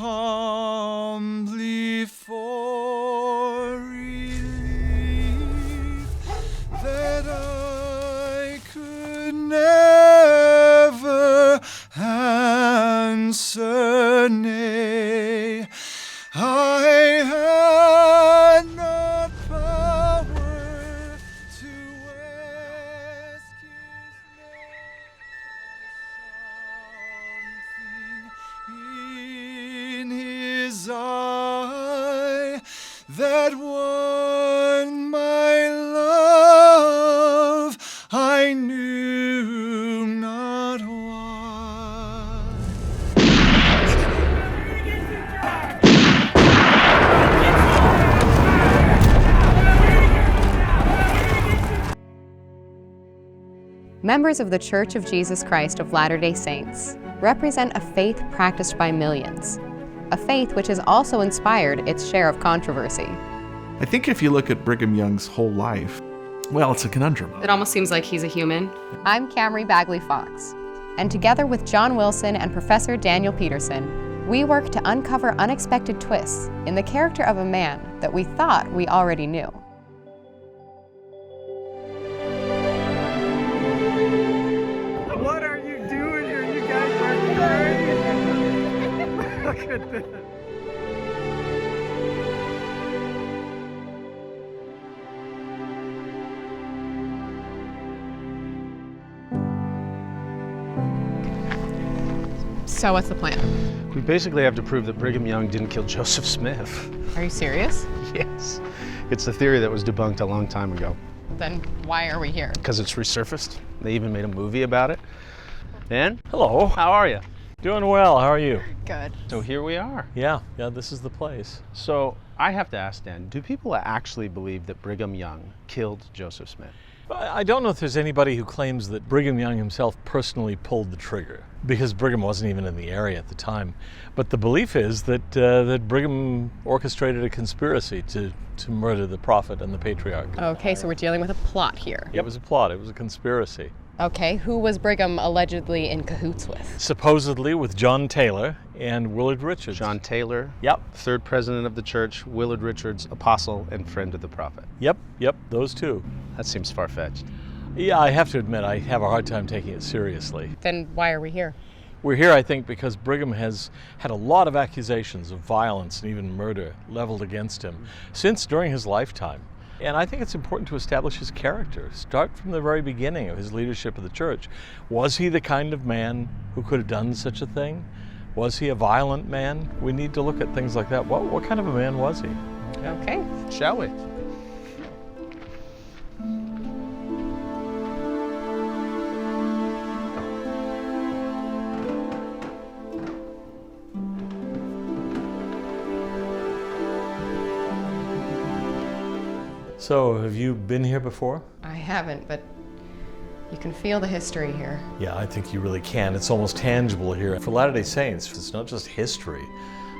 humbly for relief that I could never answer, nay, I had not power to ask something in his eye that won my love, I knew not why. Members of the Church of Jesus Christ of Latter-day Saints represent a faith practiced by millions, a faith which has also inspired its share of controversy. I think if you look at Brigham Young's whole life, well, it's a conundrum. It almost seems like he's a human. I'm Camry Fox, and together with John Wilson and Professor Dan Peterson, we work to uncover unexpected twists in the character of a man that we thought we already knew. What are you doing here? You guys are crazy. Look at this. So what's the plan? We basically have to prove that Brigham Young didn't kill Joseph Smith. Are you serious? Yes. It's a theory that was debunked a long time ago. Then why are we here? Because it's resurfaced. They even made a movie about it. Dan? Hello. How are you? Doing well. How are you? Good. So here we are. Yeah, this is the place. So I have to ask Dan, do people actually believe that Brigham Young killed Joseph Smith? I don't know if there's anybody who claims that Brigham Young himself personally pulled the trigger, because Brigham wasn't even in the area at the time. But the belief is that that Brigham orchestrated a conspiracy to murder the prophet and the patriarch. Okay, so we're dealing with a plot here. It was a plot. It was a conspiracy. Okay, who was Brigham allegedly in cahoots with? Supposedly with John Taylor and Willard Richards. John Taylor, Yep. third president of the church, Willard Richards, apostle and friend of the prophet. Yep, those two. That seems far-fetched. Yeah, I have to admit, I have a hard time taking it seriously. Then why are we here? We're here, I think, because Brigham has had a lot of accusations of violence and even murder leveled against him since during his lifetime. And I think it's important to establish his character. Start from the very beginning of his leadership of the church. Was he the kind of man who could have done such a thing? Was he a violent man? We need to look at things like that. What kind of a man was he? Okay. Shall we? So, have you been here before? I haven't, but you can feel the history here. Yeah, I think you really can. It's almost tangible here. For Latter-day Saints, it's not just history,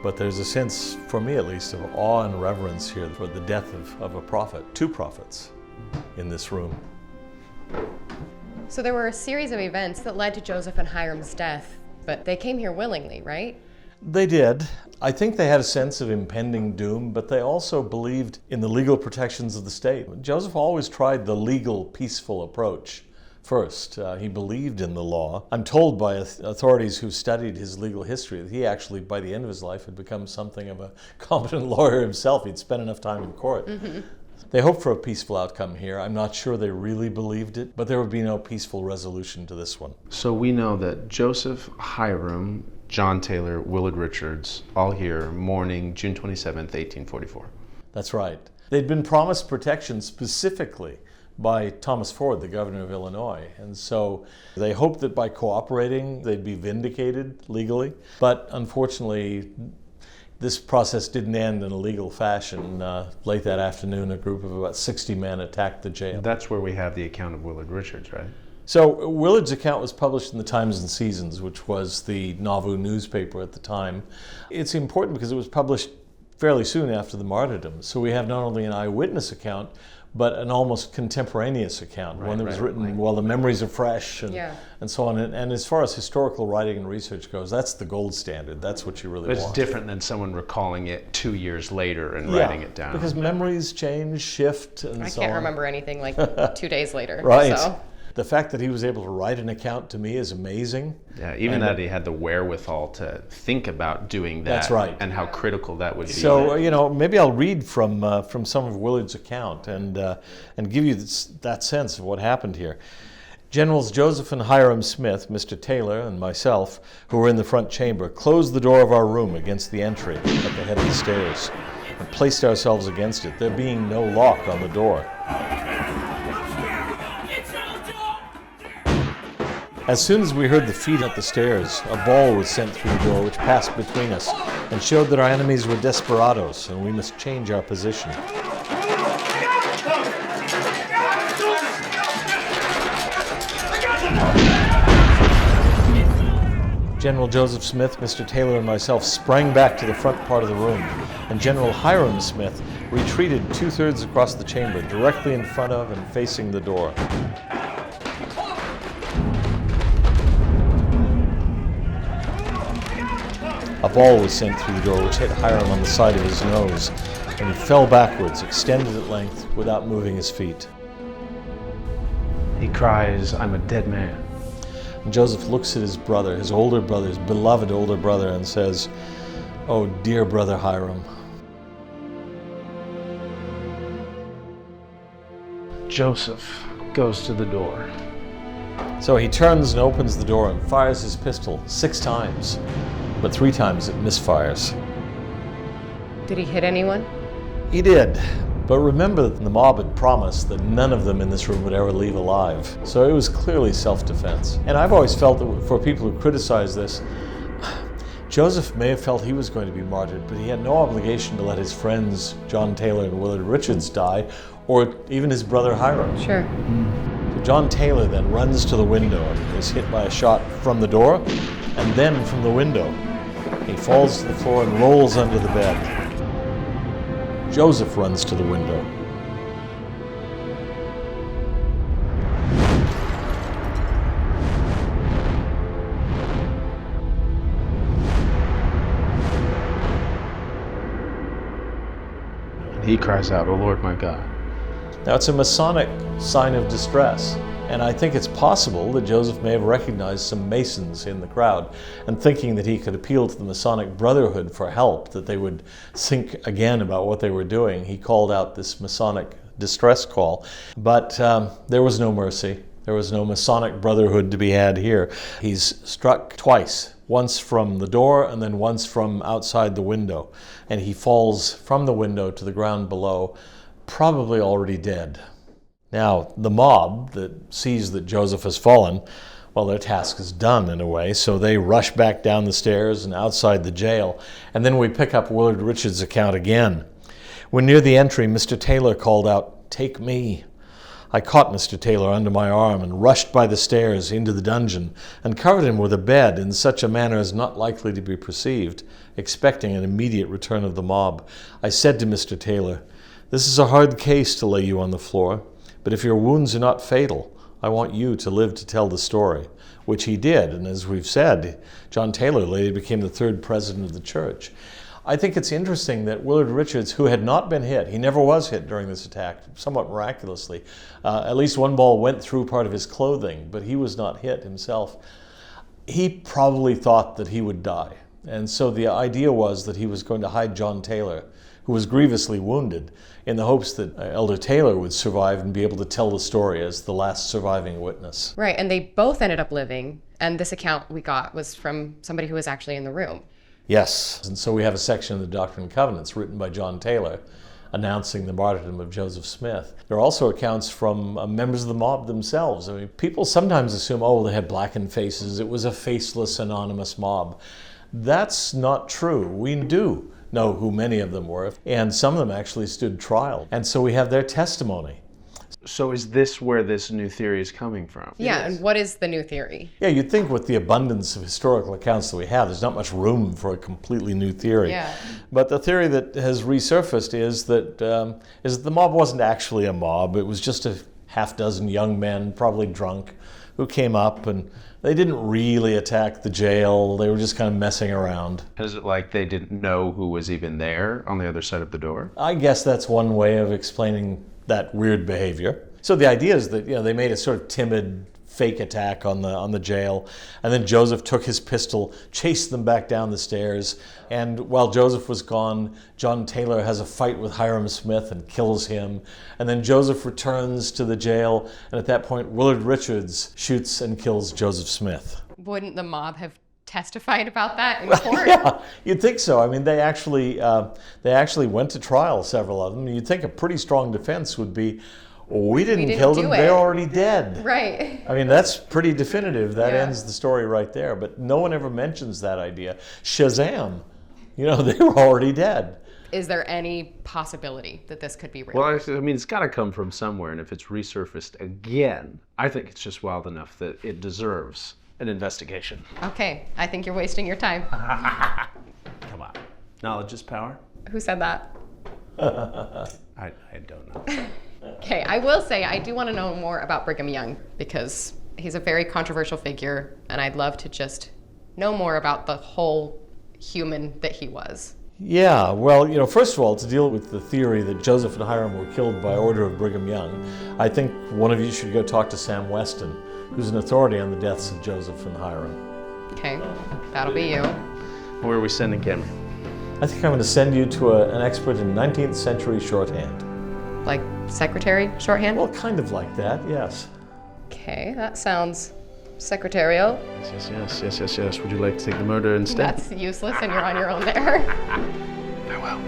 but there's a sense, for me at least, of awe and reverence here for the death of a prophet, two prophets in this room. So there were a series of events that led to Joseph and Hiram's death, but they came here willingly, right? They did. I think they had a sense of impending doom, but they also believed in the legal protections of the state. Joseph always tried the legal, peaceful approach first. He believed in the law. I'm told by authorities who studied his legal history that he actually, by the end of his life, had become something of a competent lawyer himself. He'd spent enough time in court. Mm-hmm. They hoped for a peaceful outcome here. I'm not sure they really believed it, but there would be no peaceful resolution to this one. So we know that Joseph, Hiram, John Taylor, Willard Richards, all here morning, June 27th, 1844. That's right. They'd been promised protection specifically by Thomas Ford, the governor of Illinois. And so they hoped that by cooperating, they'd be vindicated legally. But unfortunately, this process didn't end in a legal fashion. Late that afternoon, a group of about 60 men attacked the jail. That's where we have the account of Willard Richards, right? So Willard's account was published in the Times and Seasons, which was the Nauvoo newspaper at the time. It's important because it was published fairly soon after the martyrdom. So we have not only an eyewitness account, but an almost contemporaneous account, one that was written while the memories are fresh and so on. And as far as historical writing and research goes, that's the gold standard. That's what you really want. It's different than someone recalling it 2 years later and writing it down. Because memories change, shift, and so on. I can't remember anything like 2 days later. Right. So. The fact that he was able to write an account to me is amazing. Yeah, even that he had the wherewithal to think about doing that. That's right. And how critical that would be. So, maybe I'll read from some of Willard's account and give you that sense of what happened here. Generals Joseph and Hiram Smith, Mr. Taylor, and myself, who were in the front chamber, closed the door of our room against the entry at the head of the stairs and placed ourselves against it, there being no lock on the door. As soon as we heard the feet at the stairs, a ball was sent through the door which passed between us and showed that our enemies were desperados and we must change our position. General Joseph Smith, Mr. Taylor, and myself sprang back to the front part of the room, and General Hiram Smith retreated 2/3 across the chamber, directly in front of and facing the door. A ball was sent through the door which hit Hiram on the side of his nose, and he fell backwards, extended at length, without moving his feet. He cries, "I'm a dead man." And Joseph looks at his brother, his older brother, his beloved older brother, and says, "Oh, dear brother Hiram." Joseph goes to the door. So he turns and opens the door and fires his pistol 6 times, but 3 times it misfires. Did he hit anyone? He did. But remember that the mob had promised that none of them in this room would ever leave alive. So it was clearly self-defense. And I've always felt that for people who criticize this, Joseph may have felt he was going to be martyred, but he had no obligation to let his friends, John Taylor and Willard Richards, die, or even his brother Hiram. Sure. So John Taylor then runs to the window and is hit by a shot from the door, and then from the window. He falls to the floor and rolls under the bed. Joseph runs to the window. He cries out, "O Lord my God." Now it's a Masonic sign of distress, and I think it's possible that Joseph may have recognized some Masons in the crowd, and thinking that he could appeal to the Masonic Brotherhood for help, that they would think again about what they were doing, he called out this Masonic distress call. But there was no mercy. There was no Masonic Brotherhood to be had here. He's struck twice, once from the door and then once from outside the window, and he falls from the window to the ground below, probably already dead. Now, the mob that sees that Joseph has fallen, well, their task is done in a way, so they rush back down the stairs and outside the jail, and then we pick up Willard Richards' account again. When near the entry, Mr. Taylor called out, "Take me." I caught Mr. Taylor under my arm and rushed by the stairs into the dungeon and covered him with a bed in such a manner as not likely to be perceived, expecting an immediate return of the mob. I said to Mr. Taylor, "This is a hard case to lay you on the floor, but if your wounds are not fatal, I want you to live to tell the story," which he did. And as we've said, John Taylor later became the 3rd president of the church. I think it's interesting that Willard Richards, who had not been hit, he never was hit during this attack, somewhat miraculously. At least one ball went through part of his clothing, but he was not hit himself. He probably thought that he would die. And so the idea was that he was going to hide John Taylor, who was grievously wounded, in the hopes that Elder Taylor would survive and be able to tell the story as the last surviving witness. Right, and they both ended up living, and this account we got was from somebody who was actually in the room. Yes, and so we have a section of the Doctrine and Covenants written by John Taylor announcing the martyrdom of Joseph Smith. There are also accounts from members of the mob themselves. I mean, people sometimes assume, oh, they had blackened faces, it was a faceless anonymous mob. That's not true. We do know who many of them were, and some of them actually stood trial. And so we have their testimony. So is this where this new theory is coming from? Yeah, and what is the new theory? Yeah, you'd think with the abundance of historical accounts that we have, there's not much room for a completely new theory. Yeah. But the theory that has resurfaced is that the mob wasn't actually a mob. It was just a half dozen young men, probably drunk, who came up, and they didn't really attack the jail. They were just kind of messing around. Is it like they didn't know who was even there on the other side of the door? I guess that's one way of explaining that weird behavior. So the idea is that they made a sort of timid fake attack on the jail, and then Joseph took his pistol, chased them back down the stairs, and while Joseph was gone, John Taylor has a fight with Hiram Smith and kills him, and then Joseph returns to the jail, and at that point Willard Richards shoots and kills Joseph Smith. Wouldn't the mob have testified about that in court? Yeah, you'd think so. I mean, they actually went to trial, several of them. You'd think a pretty strong defense would be, we didn't kill them, they're already dead. Right. I mean, that's pretty definitive. That Yeah. ends the story right there. But no one ever mentions that idea. Shazam! They were already dead. Is there any possibility that this could be real? Well, I mean, it's got to come from somewhere, and if it's resurfaced again, I think it's just wild enough that it deserves an investigation. Okay, I think you're wasting your time. Come on. Knowledge is power? Who said that? I don't know. Okay, I will say I do want to know more about Brigham Young because he's a very controversial figure, and I'd love to just know more about the whole human that he was. Yeah, well, first of all, to deal with the theory that Joseph and Hiram were killed by order of Brigham Young, I think one of you should go talk to Sam Weston, who's an authority on the deaths of Joseph and Hiram. Okay, that'll be you. Where are we sending Camrey? I think I'm going to send you to an expert in 19th century shorthand. Like secretary shorthand? Well, kind of like that, yes. Okay, that sounds secretarial. Yes. Would you like to take the murder instead? That's useless and you're on your own there. Farewell.